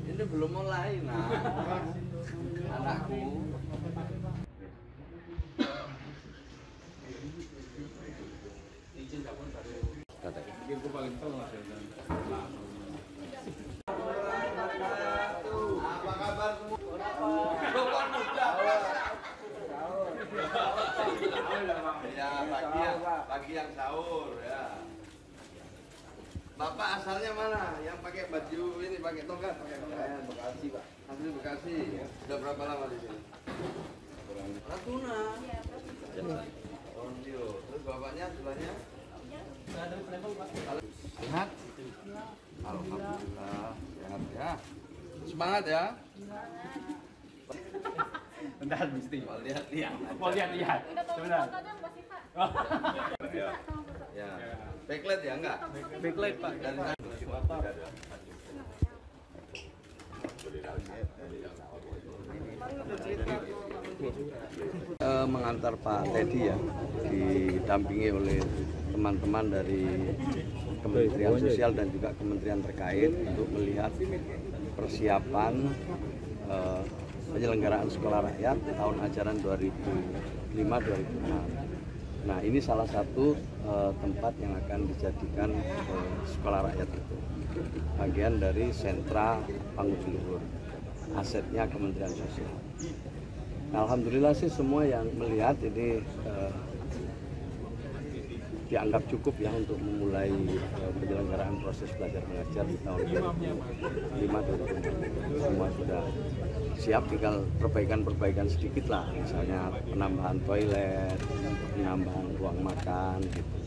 Ini belum mulai, nah anakku. Apa kabar semua? Ya, pagi yang sahur ya. Bapak asalnya mana? Yang pakai baju ini, pakai tongkat? Bekasi, Pak. Asli Bekasi. Sudah berapa lama di sini? Natuna. Oh, terus bapaknya sebelahnya? Sehat? Alhamdulillah, sehat ya. Semangat ya. Bentar, mesti. Mau lihat-lihat. Mau lihat-lihat. Sebentar. Ya. Backlight ya enggak? Backlight, Pak. Dan mengantar Pak Teddy ya, didampingi oleh teman-teman dari Kementerian Sosial dan juga kementerian terkait untuk melihat persiapan penyelenggaraan sekolah rakyat tahun ajaran 2005-2006. Nah, ini salah satu tempat yang akan dijadikan sekolah rakyat itu. Bagian dari sentra Pangudluhur, asetnya Kementerian Sosial. Nah, alhamdulillah sih semua yang melihat ini dianggap cukup ya untuk memulai penyelenggaraan proses belajar mengajar di tahun 2005-2006. Semua sudah siap, tinggal perbaikan-perbaikan sedikit lah, misalnya penambahan toilet, penambahan ruang makan gitu.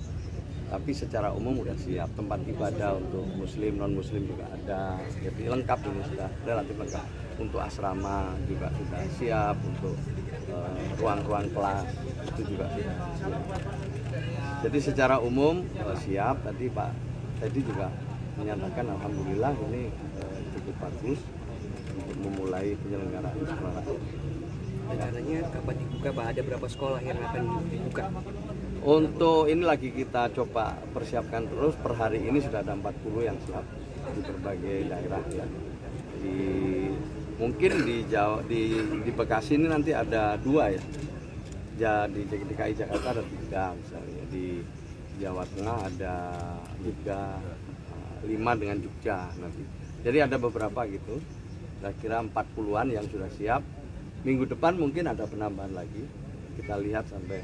Tapi secara umum sudah siap, tempat ibadah untuk muslim, non-muslim juga ada, jadi lengkap, ini sudah relatif lengkap. Untuk asrama juga sudah siap, untuk ruang-ruang kelas itu juga sudah siap. Jadi secara umum siap. Tadi Pak Teddy juga menyatakan alhamdulillah ini cukup bagus untuk memulai penyelenggaraan sekolah. Rencananya kapan dibuka, Pak? Ada berapa sekolah yang akan dibuka? Untuk ini lagi kita coba persiapkan terus. Per hari ini sudah ada 40 yang siap di berbagai daerah ya. Mungkin di Bekasi ini nanti ada 2 ya. Di DKI Jakarta ada 3 misalnya. Di Jawa Tengah ada 5 dengan Jogja nanti. Jadi ada beberapa gitu. Kira-kira 40-an yang sudah siap. Minggu depan mungkin ada penambahan lagi. Kita lihat sampai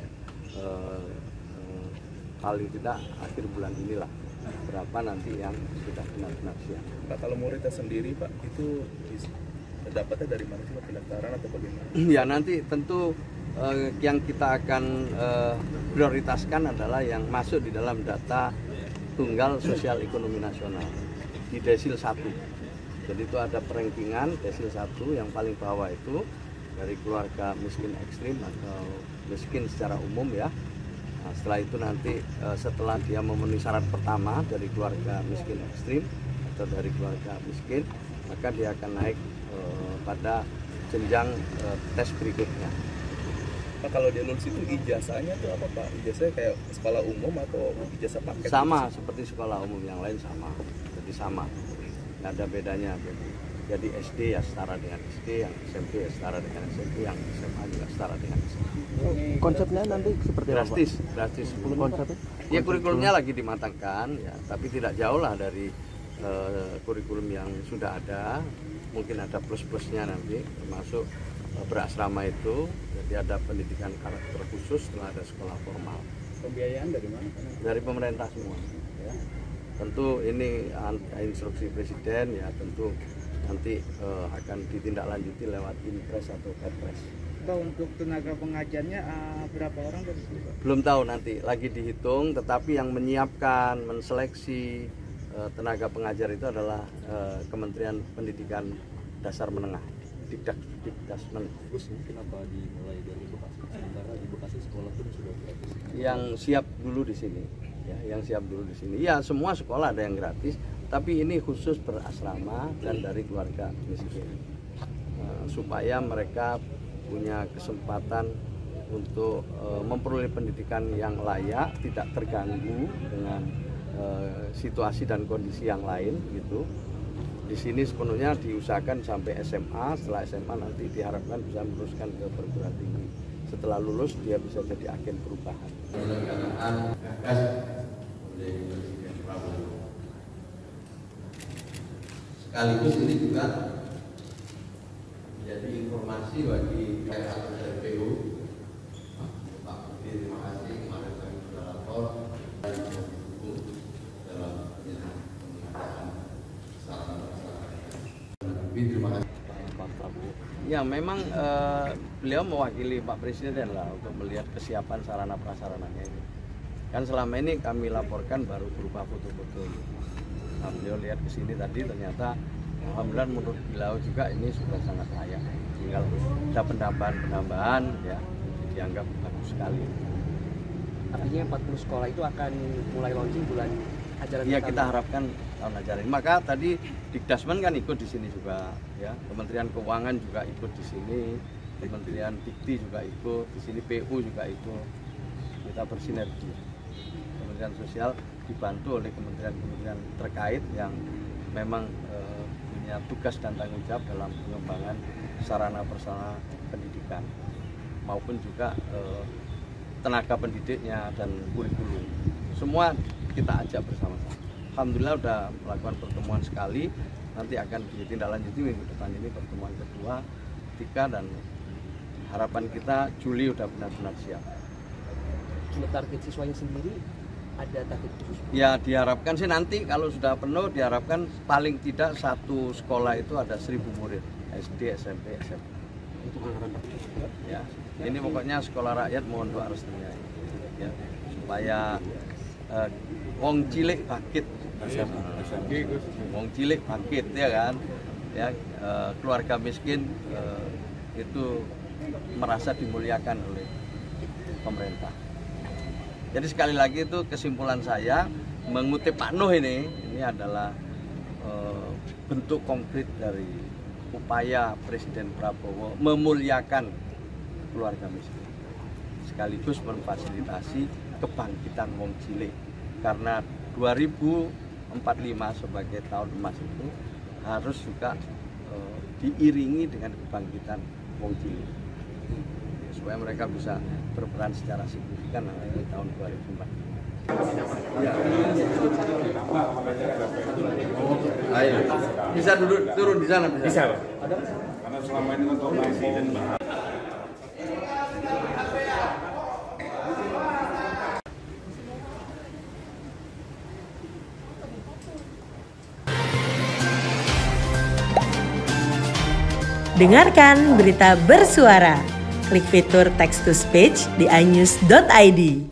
paling tidak akhir bulan inilah berapa nanti yang sudah benar-benar siap. Pak, kalau muridnya sendiri Pak, itu dapatnya dari mana sih, pendaftaran atau bagaimana? Ya nanti tentu yang kita akan prioritaskan adalah yang masuk di dalam data tunggal sosial ekonomi nasional di desil 1. Jadi itu ada perankingan desil 1 yang paling bawah itu dari keluarga miskin ekstrim atau miskin secara umum ya. Nah, setelah itu nanti setelah dia memenuhi syarat pertama dari keluarga miskin ekstrim atau dari keluarga miskin, maka dia akan naik pada jenjang tes berikutnya. Pak, kalau dia lulus itu ijazahnya tuh apa Pak? Ijazahnya kayak sekolah umum atau ijazah paket? Sama seperti sekolah umum yang lain sama, jadi sama, nggak ada bedanya. Jadi SD ya setara dengan SD, yang SMP ya setara dengan SMP, yang SMA juga setara dengan SMA. Konsepnya nanti seperti apa? Drastis. Konsepnya? Ya kurikulumnya lagi dimatangkan ya, tapi tidak jauh lah dari kurikulum yang sudah ada. Mungkin ada plus-plusnya nanti, termasuk berasrama itu. Jadi ada pendidikan karakter khusus setelah ada sekolah formal. Pembiayaan dari mana? Dari pemerintah semua. Ya. Tentu ini instruksi presiden ya, tentu nanti akan ditindaklanjuti lewat Inpres atau Perpres. Pak, untuk tenaga pengajarnya berapa orang dari sini, Pak? Belum tahu, nanti lagi dihitung, tetapi yang menyiapkan, menseleksi tenaga pengajar itu adalah Kementerian Pendidikan Dasar Menengah, Dikdasmen. Terus kenapa dimulai dari Bekasi? Sementara di Bekasi sekolah pun sudah gratis. Yang siap dulu di sini, ya, yang siap dulu di sini. Ya, semua sekolah ada yang gratis, tapi ini khusus berasrama dan dari keluarga miskin, supaya mereka punya kesempatan untuk memperoleh pendidikan yang layak, tidak terganggu dengan situasi dan kondisi yang lain gitu. Di sini sepenuhnya diusahakan sampai SMA, setelah SMA nanti diharapkan bisa meneruskan ke perguruan tinggi. Setelah lulus dia bisa jadi agen perubahan. Penyelenggaraan gagas oleh Presiden Prabowo. Sekaligus ini juga menjadi informasi bagi pihak LPU. Pak Budi, terima kasih kemarin kami sudah lapor dari hukum dalam pengadaan sarana. Terima kasih. Ya memang beliau mewakili Pak Presiden lah untuk melihat kesiapan sarana prasarananya ini. Kan selama ini kami laporkan baru berupa foto-foto. Nah, beliau lihat ke sini tadi ternyata alhamdulillah menurut beliau juga ini sudah sangat layak. Tinggal ada penambahan ya, dianggap bagus sekali. Artinya 40 sekolah itu akan mulai launching bulan ajaran ya pertama. Kita harapkan tahun ajaran ini. Maka tadi Dikdasmen kan ikut di sini juga ya, Kementerian Keuangan juga ikut di sini, Kementerian Dikti juga ikut di sini, PU juga ikut. Kita bersinergi. Kementerian Sosial dibantu oleh kementerian-kementerian terkait yang memang punya tugas dan tanggung jawab dalam pengembangan sarana prasarana pendidikan maupun juga tenaga pendidiknya dan kurikulum. Semua kita ajak bersama-sama. Alhamdulillah sudah melakukan pertemuan sekali, nanti akan ditindaklanjuti minggu depan ini pertemuan kedua, ketiga, dan harapan kita Juli sudah benar-benar siap. Untuk target siswanya sendiri ada target khusus? Ya diharapkan sih nanti kalau sudah penuh diharapkan paling tidak satu sekolah itu ada 1000 murid SD, SMP, SMA. Untuk anggaran Ya, ini pokoknya sekolah rakyat mohon doa restunya ya, supaya wong cilik bangkit. Wong cilik bangkit ya kan. Ya, keluarga miskin itu merasa dimuliakan oleh pemerintah. Jadi sekali lagi itu kesimpulan saya mengutip Pak Nuh ini adalah bentuk konkret dari upaya Presiden Prabowo memuliakan keluarga miskin, sekaligus memfasilitasi kebangkitan wong cilik, karena 2045 sebagai tahun emas itu harus juga diiringi dengan kebangkitan wong cilik supaya mereka bisa berperan secara signifikan di tahun 2045. Ya. Ayo, bisa duduk turun di sana bisa. Bisa, Pak. Karena selama ini kan tahu presiden bahas. Dengarkan berita bersuara. Klik fitur text to speech di inews.id.